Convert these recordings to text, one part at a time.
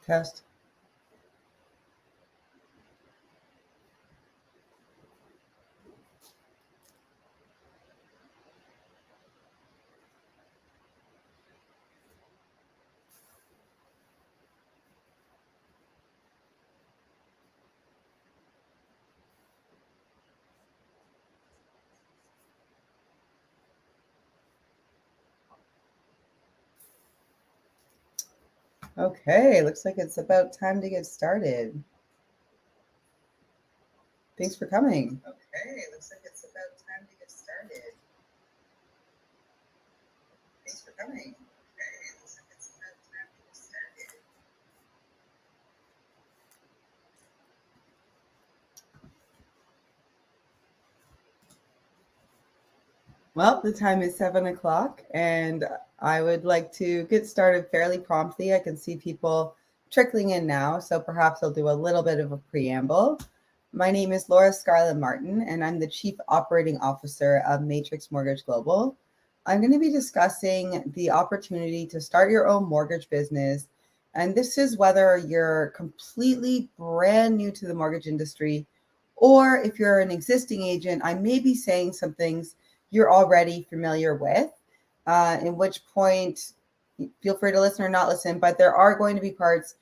Test. Okay, looks like it's about time to get started. Thanks for coming. Okay, looks like it's about time to get started. Thanks for coming. Okay, looks like it's about time to get started. Well, the time is 7 o'clock, and I would like to get started fairly promptly. I can see people trickling in now, so perhaps I'll do a little bit of a preamble. My name is Laura Scarlett Martin, and I'm the Chief Operating Officer of Matrix Mortgage Global. I'm going to be discussing the opportunity to start your own mortgage business. And this is whether you're completely brand new to the mortgage industry, or if you're an existing agent, I may be saying some things you're already familiar with, in which point feel free to listen or not listen, but there are going to be parts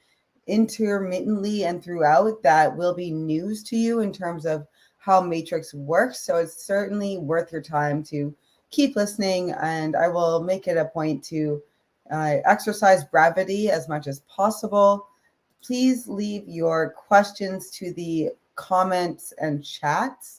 intermittently and throughout that will be news to you in terms of how Matrix works. So it's certainly worth your time to keep listening, and I will make it a point to exercise brevity as much as possible. Please leave your questions to the comments and chats.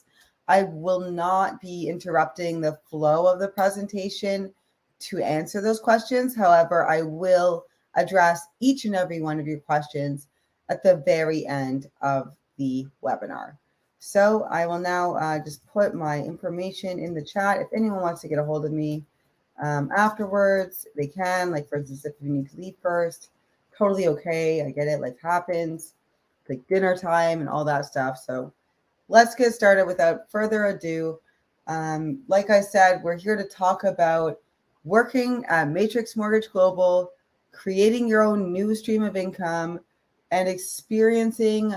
I will not be interrupting the flow of the presentation to answer those questions. However, I will address each and every one of your questions at the very end of the webinar. So I will now just put my information in the chat. If anyone wants to get a hold of me afterwards, they can. Like, for instance, if you need to leave first, totally okay. I get it. Life happens, like dinner time and all that stuff. So let's get started without further ado. Like I said, we're here to talk about working at Matrix Mortgage Global, creating your own new stream of income, and experiencing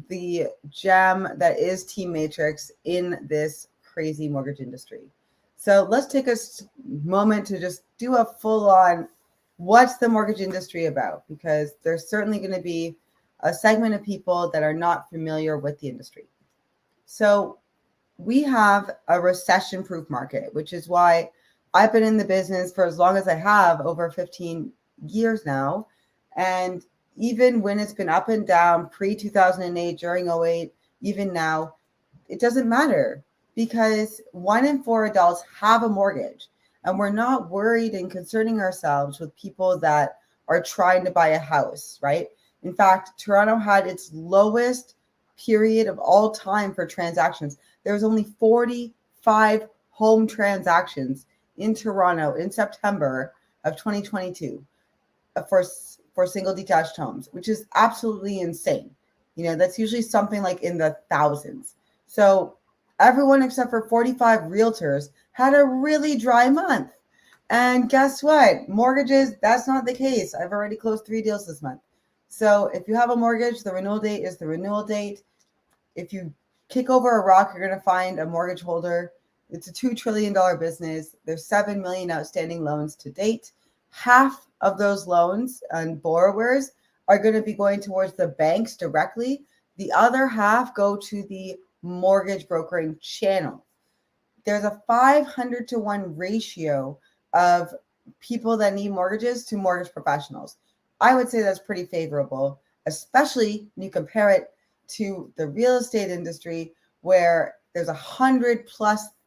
the gem that is Team Matrix in this crazy mortgage industry. So let's take a moment to just do a full on what's the mortgage industry about, because there's certainly going to be a segment of people that are not familiar with the industry. So we have a recession-proof market, which is why I've been in the business for as long as I have, over 15 years now. And even when it's been up and down, pre-2008, during 08, even now, it doesn't matter, because 1 in 4 adults have a mortgage. And we're not worried and concerning ourselves with people that are trying to buy a house, right? In fact, Toronto had its lowest period of all time for transactions. There was only 45 home transactions in Toronto in September of 2022 for single detached homes, which is absolutely insane. You know, that's usually something like in the thousands. So everyone except for 45 realtors had a really dry month. And guess what? Mortgages, that's not the case. I've already closed 3 deals this month. So if you have a mortgage, the renewal date is the renewal date. If you kick over a rock, you're going to find a mortgage holder. It's a $2 trillion business. There's 7 million outstanding loans to date. Half of those loans and borrowers are going to be going towards the banks directly. The other half go to the mortgage brokering channel. There's a 500 to 1 ratio of people that need mortgages to mortgage professionals. I would say that's pretty favorable, especially when you compare it to the real estate industry, where there's 100,000+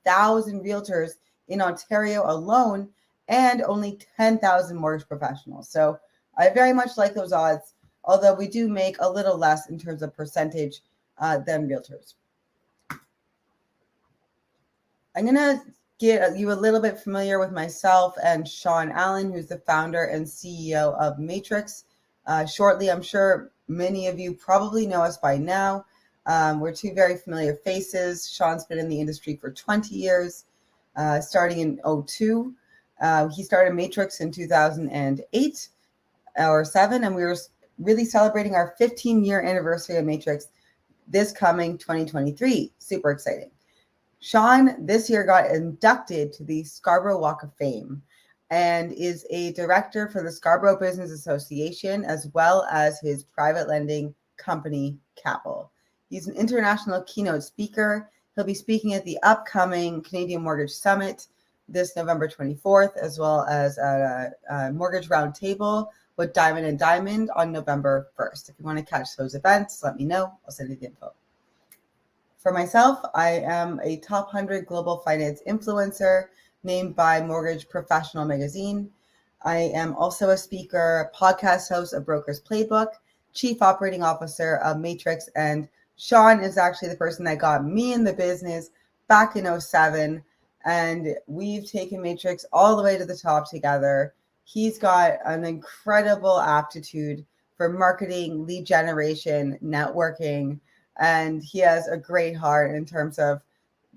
realtors in Ontario alone and only 10,000 mortgage professionals. So I very much like those odds, although we do make a little less in terms of percentage than realtors. I'm going to get you a little bit familiar with myself and Sean Allen, who's the founder and CEO of Matrix. Shortly, I'm sure many of you probably know us by now. We're 2 very familiar faces. Sean's been in the industry for 20 years, starting in 2002. He started Matrix in 2008 or 7, and we were really celebrating our 15-year anniversary of Matrix this coming 2023. Super exciting. Sean this year got inducted to the Scarborough Walk of Fame and is a director for the Scarborough Business Association, as well as his private lending company, Capital. He's an international keynote speaker. He'll be speaking at the upcoming Canadian Mortgage Summit this November 24th, as well as a mortgage roundtable with Diamond and Diamond on November 1st. If you want to catch those events, let me know. I'll send you the info. For myself, I am a top 100 global finance influencer named by Mortgage Professional magazine. I am also a speaker, podcast host of Broker's Playbook, chief operating officer of Matrix, and Sean is actually the person that got me in the business back in 2007, and we've taken Matrix all the way to the top together. He's got an incredible aptitude for marketing, lead generation, networking, and he has a great heart in terms of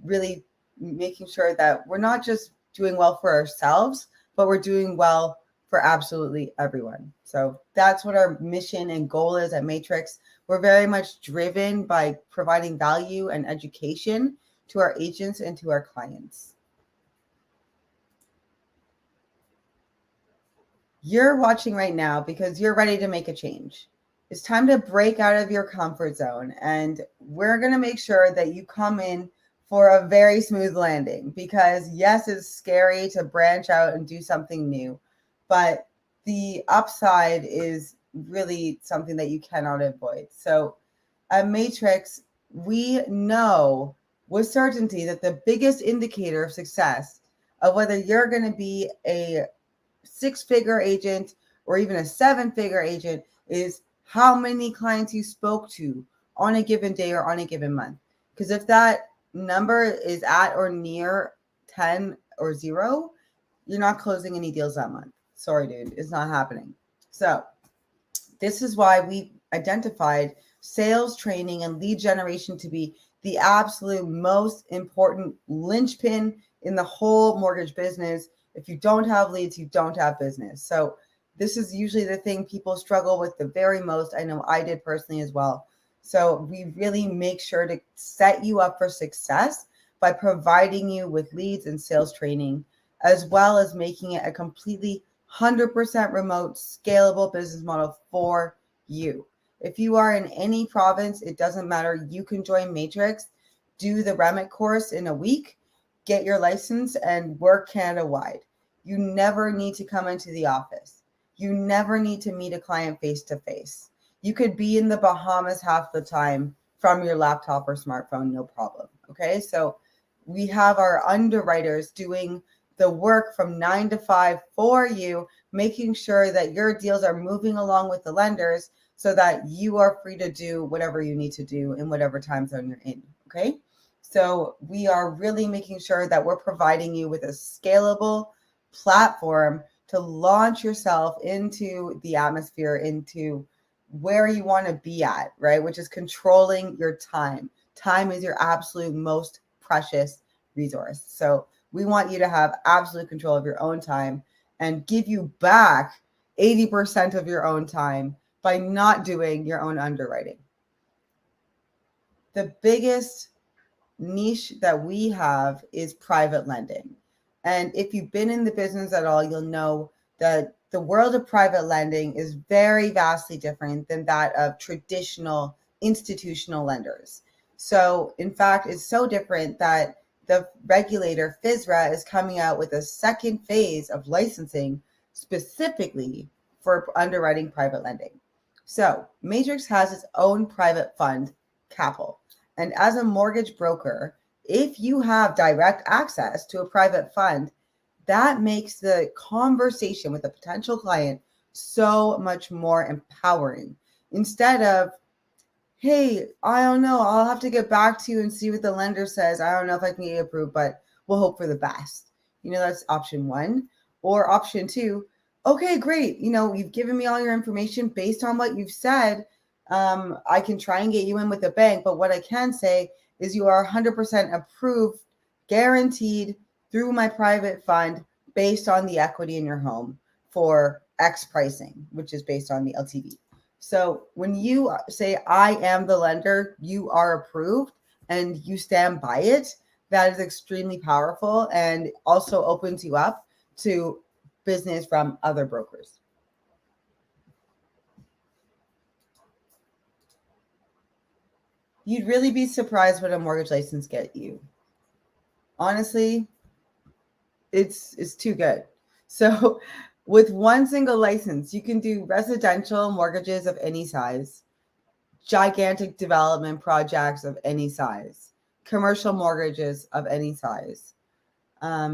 really making sure that we're not just doing well for ourselves, but we're doing well for absolutely everyone. So that's what our mission and goal is at Matrix. We're very much driven by providing value and education to our agents and to our clients. You're watching right now because you're ready to make a change. It's time to break out of your comfort zone, and we're going to make sure that you come in for a very smooth landing, because yes, it's scary to branch out and do something new, but the upside is really something that you cannot avoid. So at Matrix, we know with certainty that the biggest indicator of success of whether you're going to be a six-figure agent or even a seven-figure agent is how many clients you spoke to on a given day or on a given month. Because if that number is at or near 10 or 0, you're not closing any deals that month. Sorry, dude, it's not happening. So this is why we identified sales training and lead generation to be the absolute most important linchpin in the whole mortgage business. If you don't have leads, you don't have business. So this is usually the thing people struggle with the very most. I know I did personally as well. So we really make sure to set you up for success by providing you with leads and sales training, as well as making it a completely 100% remote, scalable business model for you. If you are in any province, it doesn't matter. You can join Matrix, do the REMIT course in a week, get your license, and work Canada-wide. You never need to come into the office. You never need to meet a client face-to-face. You could be in the Bahamas half the time from your laptop or smartphone, no problem. Okay, so we have our underwriters doing the work from 9 to 5 for you, making sure that your deals are moving along with the lenders so that you are free to do whatever you need to do in whatever time zone you're in. Okay, so we are really making sure that we're providing you with a scalable platform to launch yourself into the atmosphere, into where you want to be at, right? Which is controlling your time. Time is your absolute most precious resource. So we want you to have absolute control of your own time and give you back 80% of your own time by not doing your own underwriting. The biggest niche that we have is private lending. And if you've been in the business at all, you'll know that the world of private lending is very vastly different than that of traditional institutional lenders. So in fact, it's so different that the regulator FSRA is coming out with a second phase of licensing specifically for underwriting private lending. So Matrix has its own private fund, Capital. And as a mortgage broker, if you have direct access to a private fund, that makes the conversation with a potential client so much more empowering. Instead of, hey, I don't know, I'll have to get back to you and see what the lender says. I don't know if I can get approved, but we'll hope for the best. That's option one. Or option two, okay, great. You've given me all your information based on what you've said. I can try and get you in with the bank, but what I can say is you are 100% approved, guaranteed through my private fund based on the equity in your home for X pricing, which is based on the LTV. So when you say, I am the lender, you are approved, and you stand by it, that is extremely powerful and also opens you up to business from other brokers. You'd really be surprised what a mortgage license get you. Honestly, it's too good. So with one single license, you can do residential mortgages of any size, gigantic development projects of any size, commercial mortgages of any size.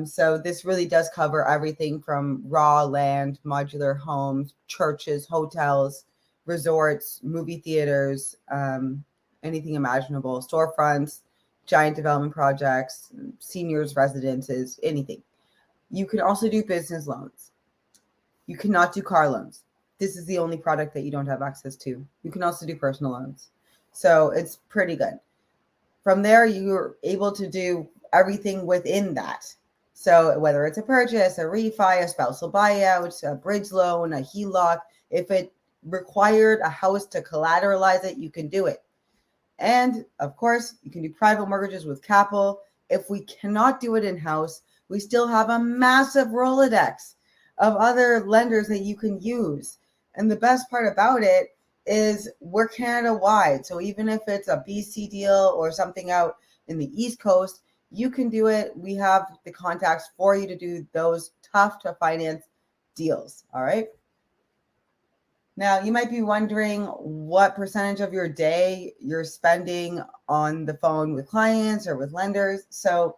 So this really does cover everything from raw land, modular homes, churches, hotels, resorts, movie theaters, anything imaginable, storefronts, giant development projects, seniors' residences, anything. You can also do business loans. You cannot do car loans. This is the only product that you don't have access to. You can also do personal loans. So it's pretty good. From there, you're able to do everything within that. So whether it's a purchase, a refi, a spousal buyout, a bridge loan, a HELOC, if it required a house to collateralize it, you can do it. And of course, you can do private mortgages with capital. If we cannot do it in-house, we still have a massive Rolodex of other lenders that you can use. And the best part about it is we're Canada wide. So even if it's a BC deal or something out in the East Coast, you can do it. We have the contacts for you to do those tough to finance deals. All right. Now, you might be wondering what percentage of your day you're spending on the phone with clients or with lenders. So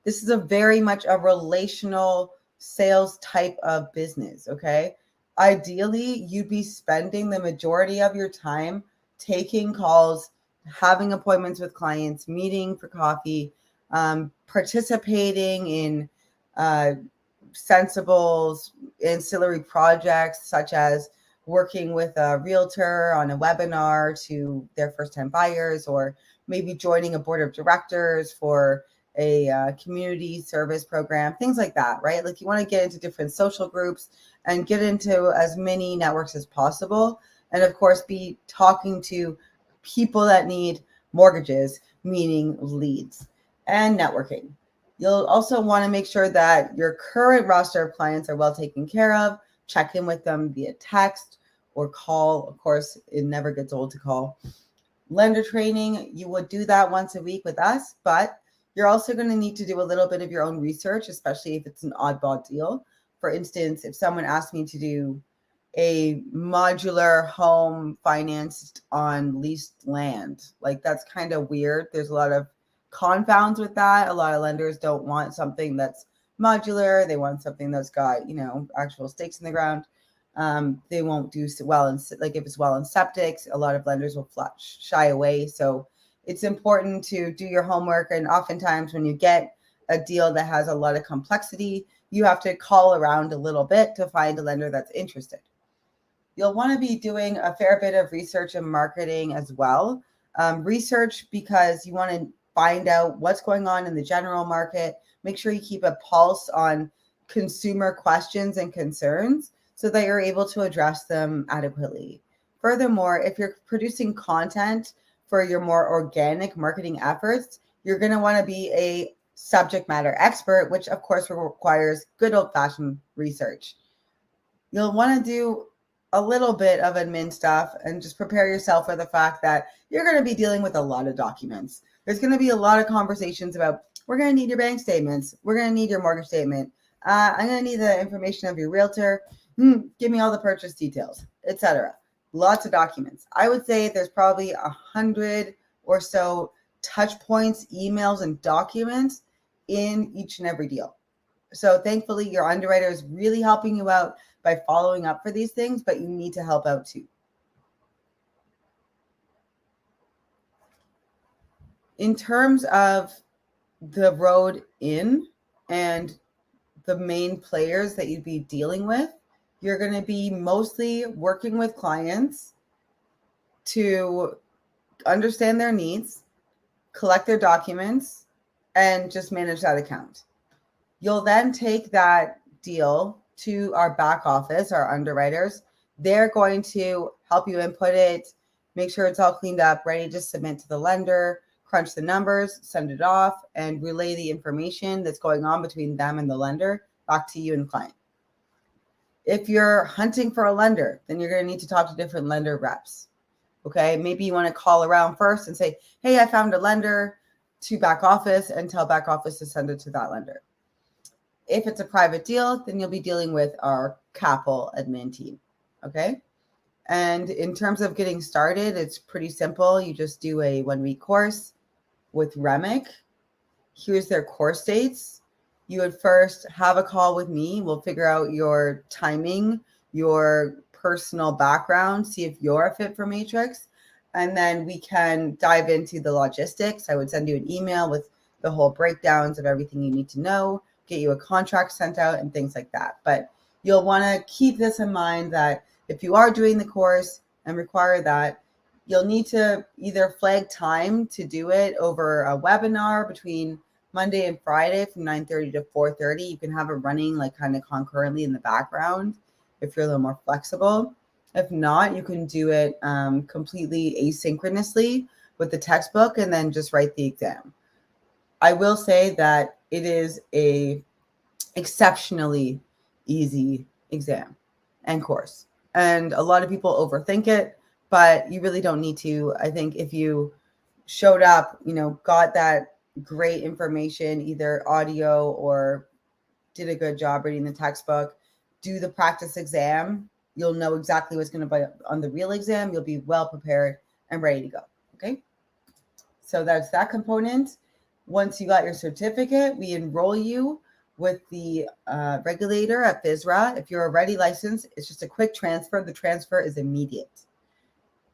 this is a very much a relational sales type of business, okay? Ideally, you'd be spending the majority of your time taking calls, having appointments with clients, meeting for coffee, participating in sensible ancillary projects such as working with a realtor on a webinar to their first-time buyers, or maybe joining a board of directors for a community service program, things like that, right? Like you want to get into different social groups and get into as many networks as possible. And of course, be talking to people that need mortgages, meaning leads, and networking. You'll also want to make sure that your current roster of clients are well taken care of. Check in with them via text or call. Of course, it never gets old to call. Lender training, you would do that once a week with us, but you're also going to need to do a little bit of your own research, especially if it's an oddball deal. For instance, if someone asked me to do a modular home financed on leased land, like that's kind of weird. There's a lot of confounds with that. A lot of lenders don't want something that's modular. They want something that's got, actual stakes in the ground. They won't do well in, like if it's well in septics, a lot of lenders will shy away. So it's important to do your homework. And oftentimes when you get a deal that has a lot of complexity, you have to call around a little bit to find a lender that's interested. You'll want to be doing a fair bit of research and marketing as well. Research because you want to find out what's going on in the general market. Make sure you keep a pulse on consumer questions and concerns so that you're able to address them adequately. Furthermore, if you're producing content for your more organic marketing efforts, you're going to want to be a subject matter expert, which of course requires good old-fashioned research. You'll want to do a little bit of admin stuff and just prepare yourself for the fact that you're going to be dealing with a lot of documents. There's going to be a lot of conversations about, we're going to need your bank statements. We're going to need your mortgage statement. I'm going to need the information of your realtor. Give me all the purchase details, etc. Lots of documents. I would say there's probably 100 or so touch points, emails, and documents in each and every deal. So thankfully, your underwriter is really helping you out by following up for these things, but you need to help out too. In terms of the road in and the main players that you'd be dealing with, you're going to be mostly working with clients to understand their needs, collect their documents, and just manage that account. You'll then take that deal to our back office, our underwriters. They're going to help you input it, make sure it's all cleaned up, ready to submit to the lender, crunch the numbers, send it off, and relay the information that's going on between them and the lender back to you and the client. If you're hunting for a lender, then you're going to need to talk to different lender reps. Okay, maybe you want to call around first and say, hey, I found a lender, to back office, and tell back office to send it to that lender. If it's a private deal, then you'll be dealing with our capital admin team. Okay. And in terms of getting started, it's pretty simple. You just do a 1-week course with Remic. Here's their course dates. You would first have a call with me. We'll figure out your timing, your personal background, see if you're a fit for Matrix. And then we can dive into the logistics. I would send you an email with the whole breakdowns of everything you need to know, get you a contract sent out and things like that. But you'll want to keep this in mind that if you are doing the course and require that, you'll need to either flag time to do it over a webinar between Monday and Friday from 9:30 to 4:30. You can have it running like kind of concurrently in the background if you're a little more flexible. If not, you can do it completely asynchronously with the textbook and then just write the exam. I will say that it is a exceptionally easy exam and course. And a lot of people overthink it, but you really don't need to. I think if you showed up, got that great information, either audio or did a good job reading the textbook, do the practice exam, you'll know exactly what's going to be on the real exam. You'll be well prepared and ready to go. Okay. So that's that component. Once you got your certificate, we enroll you with the regulator at FSRA. If you're already licensed, it's just a quick transfer. The transfer is immediate.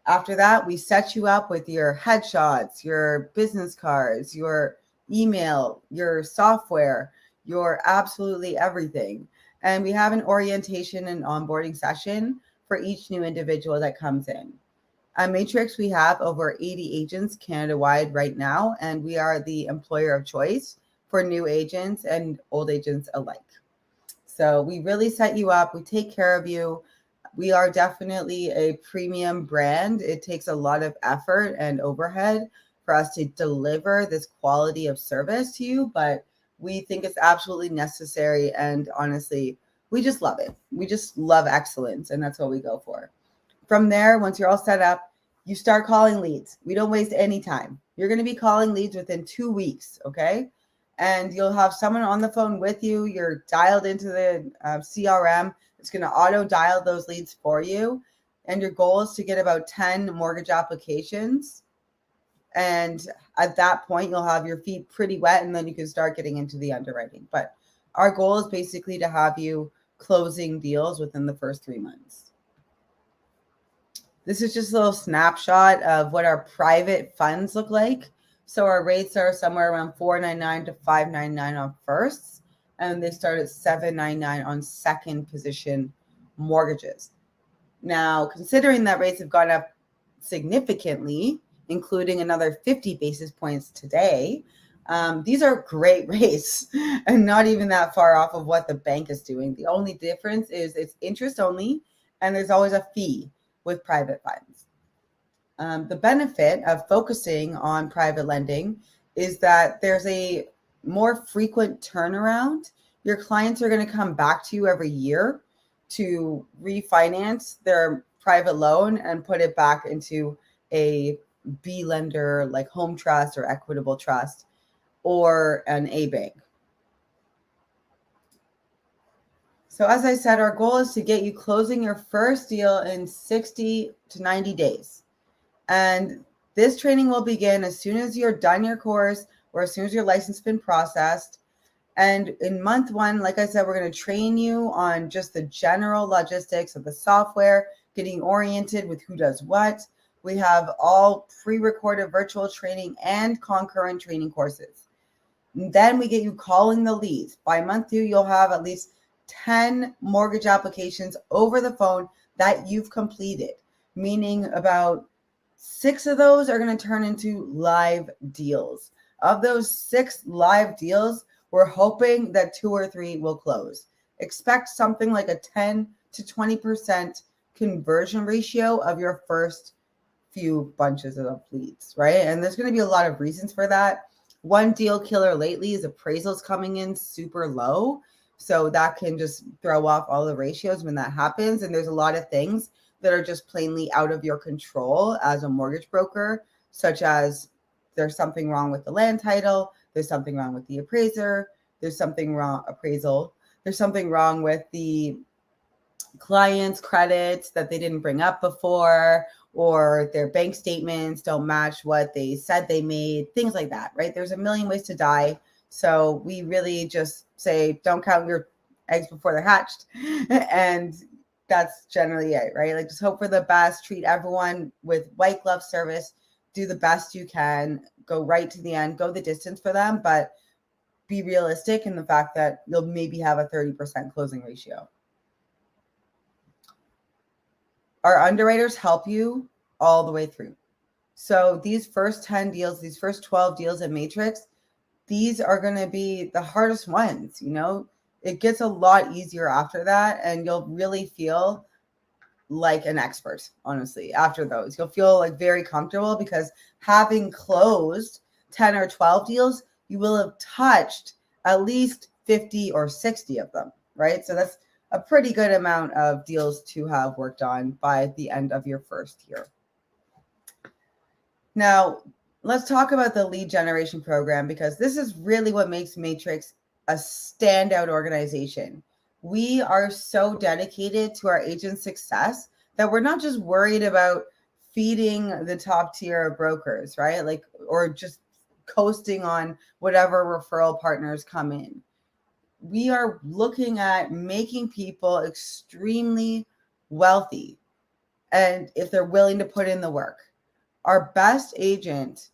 After that, we set you up with your headshots, your business cards, your email, your software, your absolutely everything. And we have an orientation and onboarding session for each new individual that comes in. At Matrix, we have over 80 agents Canada-wide right now, and we are the employer of choice for new agents and old agents alike. So we really set you up. We take care of you. We are definitely a premium brand. It takes a lot of effort and overhead for us to deliver this quality of service to you, but we think it's absolutely necessary. And honestly, we just love it. We just love excellence, and that's what we go for. From there, once you're all set up, you start calling leads. We don't waste any time. You're going to be calling leads within 2 weeks, okay? And you'll have someone on the phone with you. You're dialed into the CRM. It's going to auto dial those leads for you. And your goal is to get about 10 mortgage applications. And at that point, you'll have your feet pretty wet, and then you can start getting into the underwriting. But our goal is basically to have you closing deals within the first 3 months. This is just a little snapshot of what our private funds look like. So our rates are somewhere around $4.99 to $5.99 on firsts, and they start at $7.99 on second position mortgages. Now, considering that rates have gone up significantly, including another 50 basis points today, these are great rates and not even that far off of what the bank is doing. The only difference is it's interest only, and there's always a fee with private funds. The benefit of focusing on private lending is that there's a more frequent turnaround. Your clients are going to come back to you every year to refinance their private loan and put it back into a B lender like Home Trust or Equitable Trust or an A bank. So as I said, our goal is to get you closing your first deal in 60 to 90 days. And this training will begin as soon as you're done your course or as soon as your license has been processed. And in month 1, like I said, we're going to train you on just the general logistics of the software, getting oriented with who does what. We have all pre-recorded virtual training and concurrent training courses. And then we get you calling the leads. By month 2, you'll have at least 10 mortgage applications over the phone that you've completed, meaning about 6 of those are going to turn into live deals. Of those 6 live deals, we're hoping that 2 or 3 will close. Expect something like a 10 to 20% conversion ratio of your first few bunches of leads, right? And there's going to be a lot of reasons for that. One deal killer lately is appraisals coming in super low. So that can just throw off all the ratios when that happens. And there's a lot of things that are just plainly out of your control as a mortgage broker, such as there's something wrong with the land title, there's something wrong with the appraiser, there's something wrong there's something wrong with the clients' credits that they didn't bring up before, or their bank statements don't match what they said they made, things like that, right? There's a million ways to die. So we really just say, don't count your eggs before they're hatched. And that's generally it, right? Like, just hope for the best, treat everyone with white glove service, do the best you can, go right to the end, go the distance for them, but be realistic in the fact that you'll maybe have a 30% closing ratio. Our underwriters help you all the way through. So these first 10 deals, these first 12 deals at Matrix, these are going to be the hardest ones. You know, it gets a lot easier after that, and you'll really feel like an expert, honestly, after those. You'll feel like very comfortable because having closed 10 or 12 deals, you will have touched at least 50 or 60 of them, right? So that's a pretty good amount of deals to have worked on by the end of your first year. Now, let's talk about the lead generation program, because this is really what makes Matrix a standout organization. We are so dedicated to our agent success that we're not just worried about feeding the top tier of brokers, right? Like, or just coasting on whatever referral partners come in. We are looking at making people extremely wealthy, and if they're willing to put in the work. Our best agent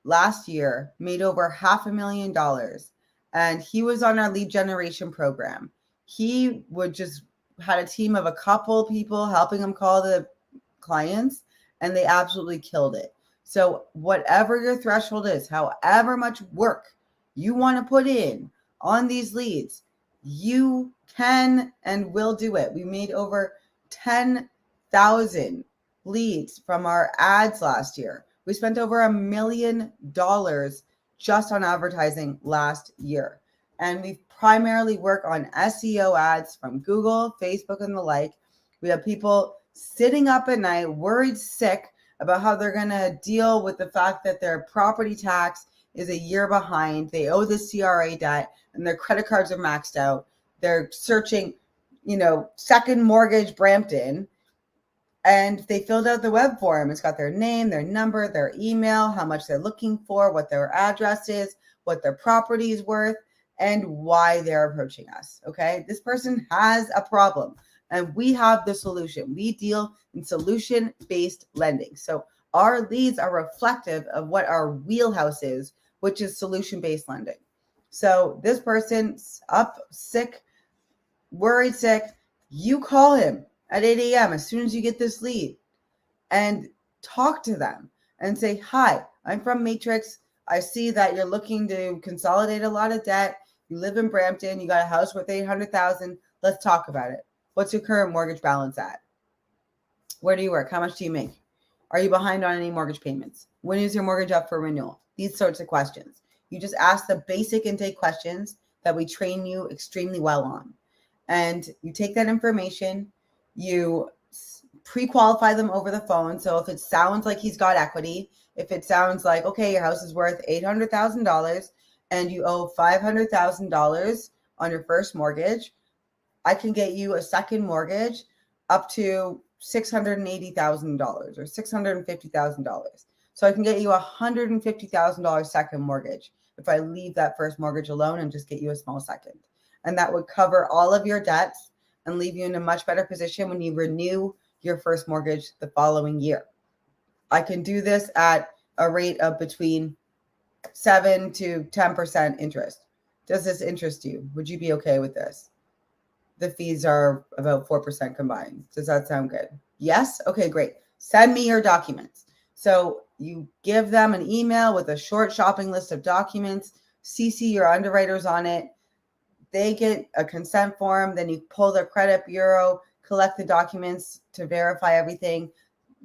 last year made over $500,000, and he was on our lead generation program. He would just had a team of a couple people helping him call the clients, and they absolutely killed it. So whatever your threshold is, however much work you want to put in on these leads, you can and will do it. We made over 10,000 leads from our ads last year. We spent over $1 million just on advertising last year. And we primarily work on SEO ads from Google, Facebook, and the like. We have people sitting up at night, worried sick about how they're going to deal with the fact that their property tax is a year behind. They owe the CRA debt and their credit cards are maxed out. They're searching, second mortgage Brampton. And they filled out the web form. It's got their name, their number, their email, how much they're looking for, what their address is, what their property is worth, and why they're approaching us. Okay. This person has a problem and we have the solution. We deal in solution-based lending. So our leads are reflective of what our wheelhouse is, which is solution-based lending. So this person's up sick, worried sick, you call him at 8 a.m. as soon as you get this lead and talk to them and say, hi, I'm from Matrix. I see that you're looking to consolidate a lot of debt. You live in Brampton. You got a house worth $800,000. Let's talk about it. What's your current mortgage balance at? Where do you work? How much do you make? Are you behind on any mortgage payments? When is your mortgage up for renewal? These sorts of questions. You just ask the basic intake questions that we train you extremely well on. And you take that information, you pre-qualify them over the phone. So if it sounds like he's got equity, if it sounds like, okay, your house is worth $800,000 and you owe $500,000 on your first mortgage, I can get you a second mortgage up to $680,000 or $650,000. So I can get you a $150,000 second mortgage if I leave that first mortgage alone and just get you a small second. And that would cover all of your debts and leave you in a much better position when you renew your first mortgage the following year. I can do this at a rate of between 7 to 10% interest. Does this interest you? Would you be okay with this? The fees are about 4% combined. Does that sound good? Yes? Okay, great. Send me your documents. So you give them an email with a short shopping list of documents, CC your underwriters on it. They get a consent form, then you pull their credit bureau collect the documents to verify everything.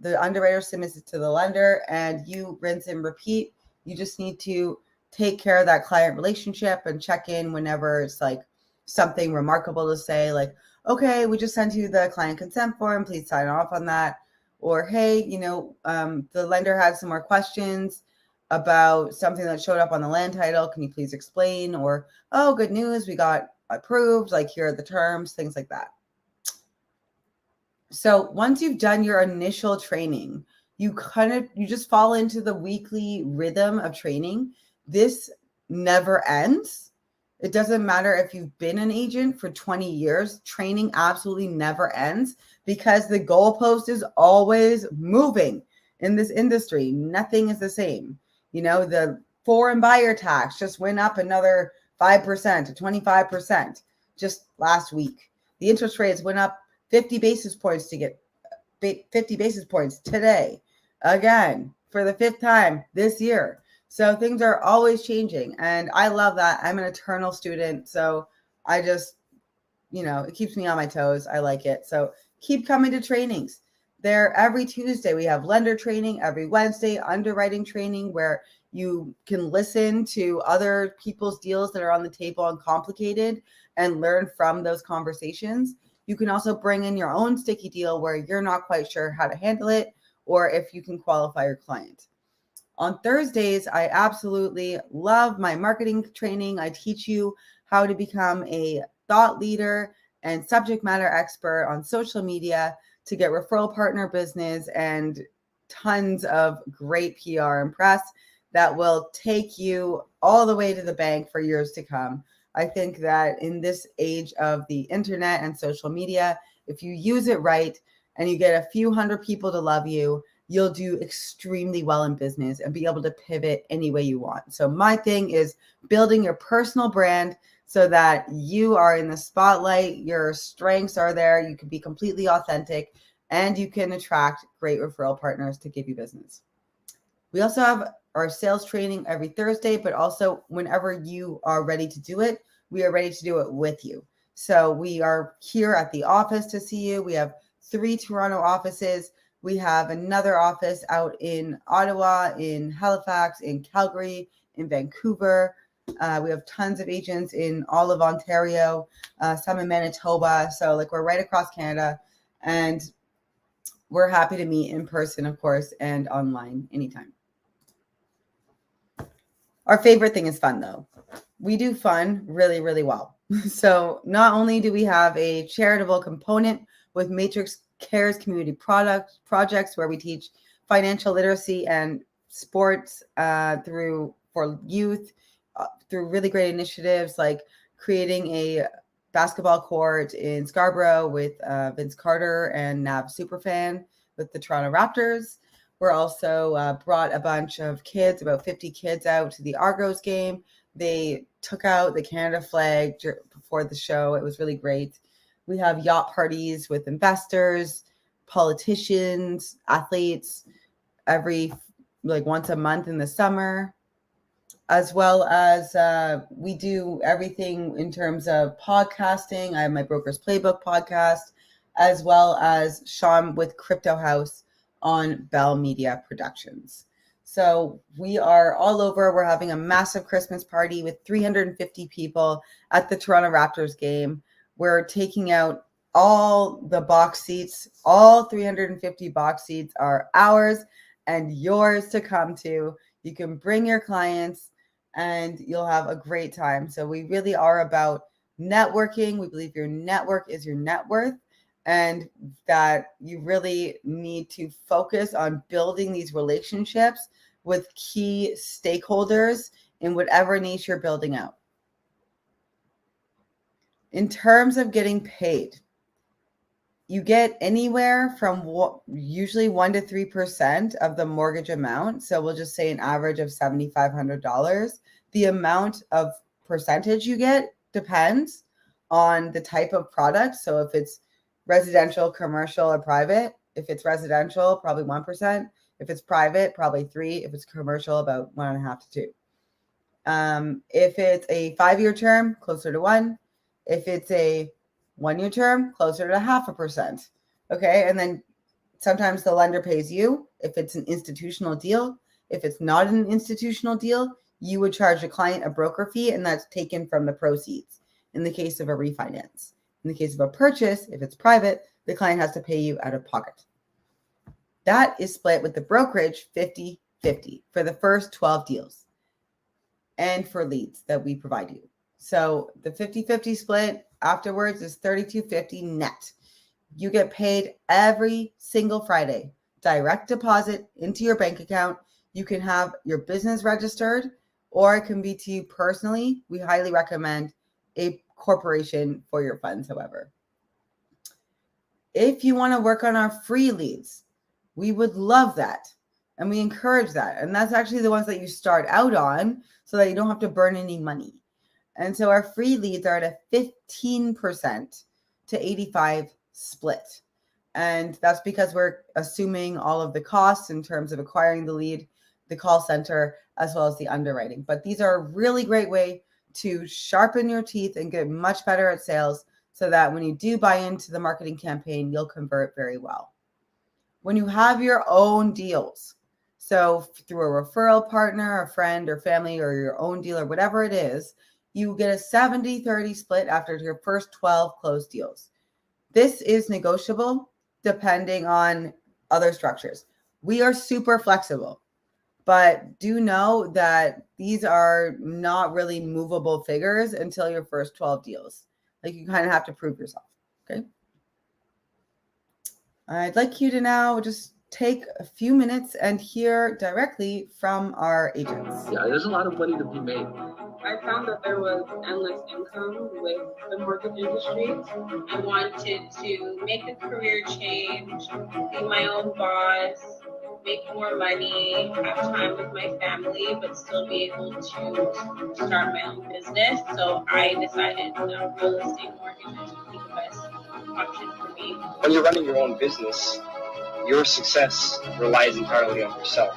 The underwriter submits it to the lender, and you rinse and repeat. You just need to take care of that client relationship and check in whenever it's like something remarkable to say, like, okay, we just sent you the client consent form, please sign off on that. Or, hey, the lender has some more questions about something that showed up on the land title. Can you please explain? Or, oh, good news, we got approved, like here are the terms, things like that. So once you've done your initial training, you just fall into the weekly rhythm of training. This never ends. It doesn't matter if you've been an agent for 20 years, training absolutely never ends because the goalpost is always moving in this industry. Nothing is the same. The foreign buyer tax just went up another 5% to 25% just last week. The interest rates went up 50 basis points to get 50 basis points today, again, for the 5th time this year. So things are always changing. And I love that. I'm an eternal student. So I just, it keeps me on my toes. I like it. So keep coming to trainings. There every Tuesday, we have lender training, every Wednesday, underwriting training, where you can listen to other people's deals that are on the table and complicated and learn from those conversations. You can also bring in your own sticky deal where you're not quite sure how to handle it, or if you can qualify your client. On Thursdays, I absolutely love my marketing training. I teach you how to become a thought leader and subject matter expert on social media to get referral partner business and tons of great PR and press that will take you all the way to the bank for years to come. I think that in this age of the internet and social media, if you use it right and you get a few hundred people to love you, you'll do extremely well in business and be able to pivot any way you want. So my thing is building your personal brand so that you are in the spotlight, your strengths are there, you can be completely authentic, and you can attract great referral partners to give you business. We also have our sales training every Thursday, but also whenever you are ready to do it, we are ready to do it with you. So we are here at the office to see you. We have 3 Toronto offices. We have another office out in Ottawa, in Halifax, in Calgary, in Vancouver. We have tons of agents in all of Ontario, some in Manitoba. So we're right across Canada, and we're happy to meet in person, of course, and online anytime. Our favorite thing is fun, though. We do fun really, really well. So not only do we have a charitable component with Matrix Cares community projects where we teach financial literacy and sports for youth through really great initiatives like creating a basketball court in Scarborough with Vince Carter and Nav Superfan with the Toronto Raptors. We're also brought a bunch of kids, about 50 kids, out to the Argos game. They took out the Canada flag before the show. It was really great. We have yacht parties with investors, politicians, athletes every once a month in the summer, as well as we do everything in terms of podcasting. I have my Broker's Playbook podcast, as well as Sean with Crypto House on Bell Media Productions. So we are all over. We're having a massive Christmas party with 350 people at the Toronto Raptors game. We're taking out all the box seats. All 350 box seats are ours and yours to come to. You can bring your clients and you'll have a great time. So we really are about networking. We believe your network is your net worth, and that you really need to focus on building these relationships with key stakeholders in whatever niche you're building out. In terms of getting paid, you get anywhere from usually 1% to 3% of the mortgage amount. So we'll just say an average of $7,500. The amount of percentage you get depends on the type of product. So if it's residential, commercial, or private, if it's residential, probably 1%. If it's private, probably 3%. If it's commercial, about 1.5% to 2%. If it's a 5-year term, closer to 1%. If it's a 1-year term, closer to 0.5%. Okay. And then sometimes the lender pays you if it's an institutional deal. If it's not an institutional deal, you would charge the client a broker fee, and that's taken from the proceeds in the case of a refinance. In the case of a purchase, if it's private, the client has to pay you out of pocket. That is split with the brokerage 50-50 for the first 12 deals and for leads that we provide you. So the 50-50 split afterwards is $32.50 net. You get paid every single Friday, direct deposit into your bank account. You can have your business registered, or it can be to you personally. We highly recommend a corporation for your funds, however. If you want to work on our free leads, we would love that. And we encourage that. And that's actually the ones that you start out on so that you don't have to burn any money. And so our free leads are at a 15% to 85 split. And that's because we're assuming all of the costs in terms of acquiring the lead, the call center, as well as the underwriting. But these are a really great way to sharpen your teeth and get much better at sales so that when you do buy into the marketing campaign, you'll convert very well. When you have your own deals, so through a referral partner, a friend or family, or your own dealer, whatever it is, you get a 70-30 split after your first 12 closed deals. This is negotiable depending on other structures. We are super flexible, but do know that these are not really movable figures until your first 12 deals. Like, you kind of have to prove yourself, okay? I'd like you to now just take a few minutes and hear directly from our agents. Yeah, there's a lot of money to be made. I found that there was endless income with the mortgage industry. I wanted to make a career change, be my own boss, make more money, have time with my family, but still be able to start my own business. So I decided real estate mortgages would be the best option for me. When you're running your own business, your success relies entirely on yourself.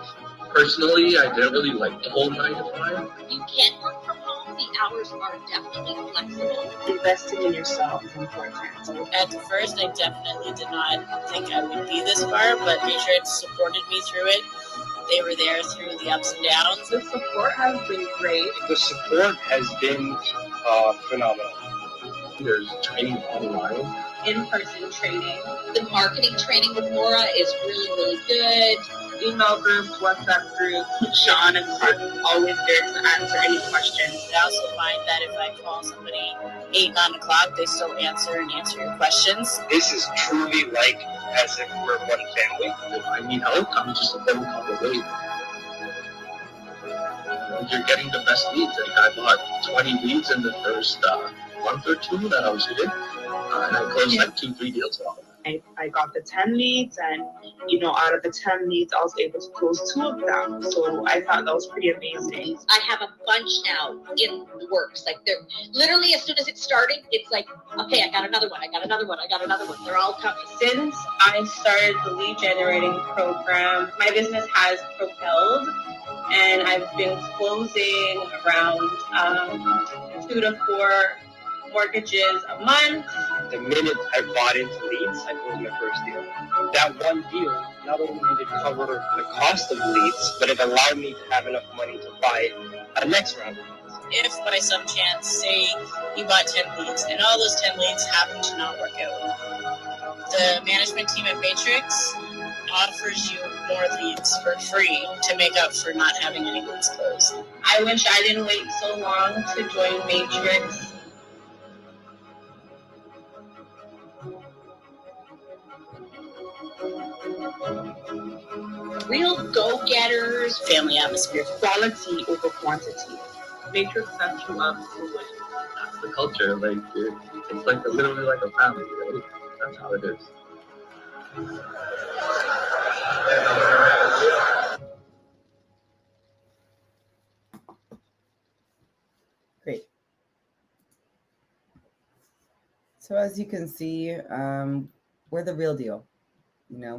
Personally, I didn't really like the whole 9 to 5. You can work from home. The hours are definitely flexible. Investing in yourself is important. At first, I definitely did not think I would be this far, but Matrix supported me through it. They were there through the ups and downs. The support has been great. The support has been phenomenal. There's training online. In-person training. The marketing training with Laura is really, really good. Email groups, WhatsApp groups. Sean and Clark always there to answer any questions. I also find that if I call somebody 8, 9 o'clock, they still answer your questions. This is truly like as if we're one family. If I need help, I'm just a phone call away. You're getting the best leads. Like, I bought 20 leads in the first month or two that I was here. And I closed like 2-3 deals off. I got the 10 leads, and out of the 10 leads, I was able to close 2 of them. So I thought that was pretty amazing. I have a bunch now in the works. Like, they're literally, as soon as it's starting, it's like, okay, I got another one. They're all coming. Since I started the lead generating program, my business has propelled, and I've been closing around 2 to 4 mortgages a month. The minute I bought into leads, I closed my first deal. That one deal not only did it cover the cost of leads, but it allowed me to have enough money to buy a next round of leads. If by some chance, say you bought 10 leads and all those 10 leads happen to not work out, the management team at Matrix offers you more leads for free to make up for not having any leads closed. I wish I didn't wait so long to join Matrix. Real go-getters. Family atmosphere. Quality over quantity. Matrix sets you up to win. That's the culture. Like, it's like literally like a family, right? That's how it is. Great. So as you can see, we're the real deal.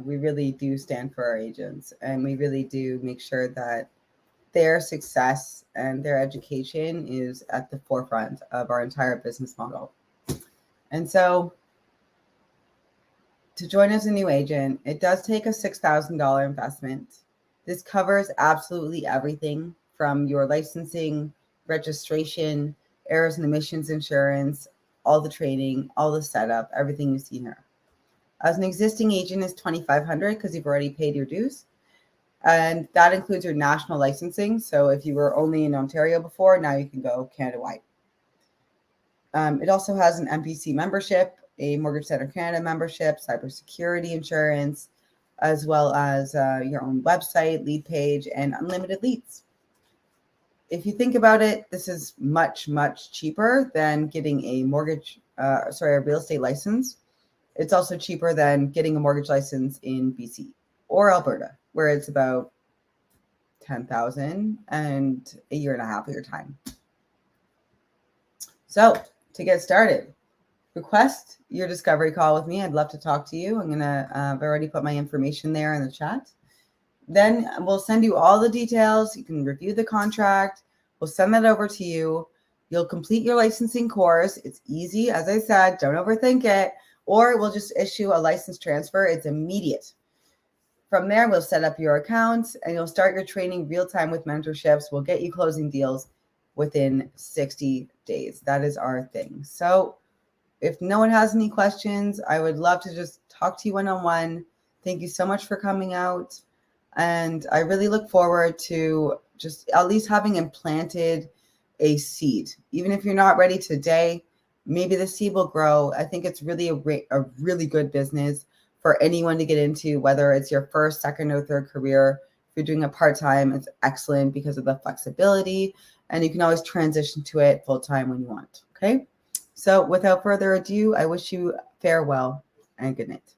We really do stand for our agents, and we really do make sure that their success and their education is at the forefront of our entire business model. And so to join as a new agent, it does take a $6,000 investment. This covers absolutely everything from your licensing, registration, errors and emissions insurance, all the training, all the setup, everything you see here. As an existing agent is $2,500 because you've already paid your dues. And that includes your national licensing. So if you were only in Ontario before, now you can go Canada-wide. It also has an MPC membership, a Mortgage Center Canada membership, cybersecurity insurance, as well as your own website, lead page, and unlimited leads. If you think about it, this is much, much cheaper than getting a a real estate license. It's also cheaper than getting a mortgage license in BC or Alberta, where it's about $10,000 and a year and a half of your time. So to get started, request your discovery call with me. I'd love to talk to you. I'm going to, I've already put my information there in the chat. Then we'll send you all the details. You can review the contract. We'll send that over to you. You'll complete your licensing course. It's easy. As I said, don't overthink it. Or we'll just issue a license transfer. It's immediate. From there, we'll set up your accounts and you'll start your training real time with mentorships. We'll get you closing deals within 60 days. That is our thing. So if no one has any questions, I would love to just talk to you one-on-one. Thank you so much for coming out. And I really look forward to just at least having implanted a seed. Even if you're not ready today, maybe the seed will grow. I think it's really a really good business for anyone to get into, whether it's your first, second, or third career. If you're doing it part-time, it's excellent because of the flexibility, and you can always transition to it full-time when you want, okay? So without further ado, I wish you farewell and good night.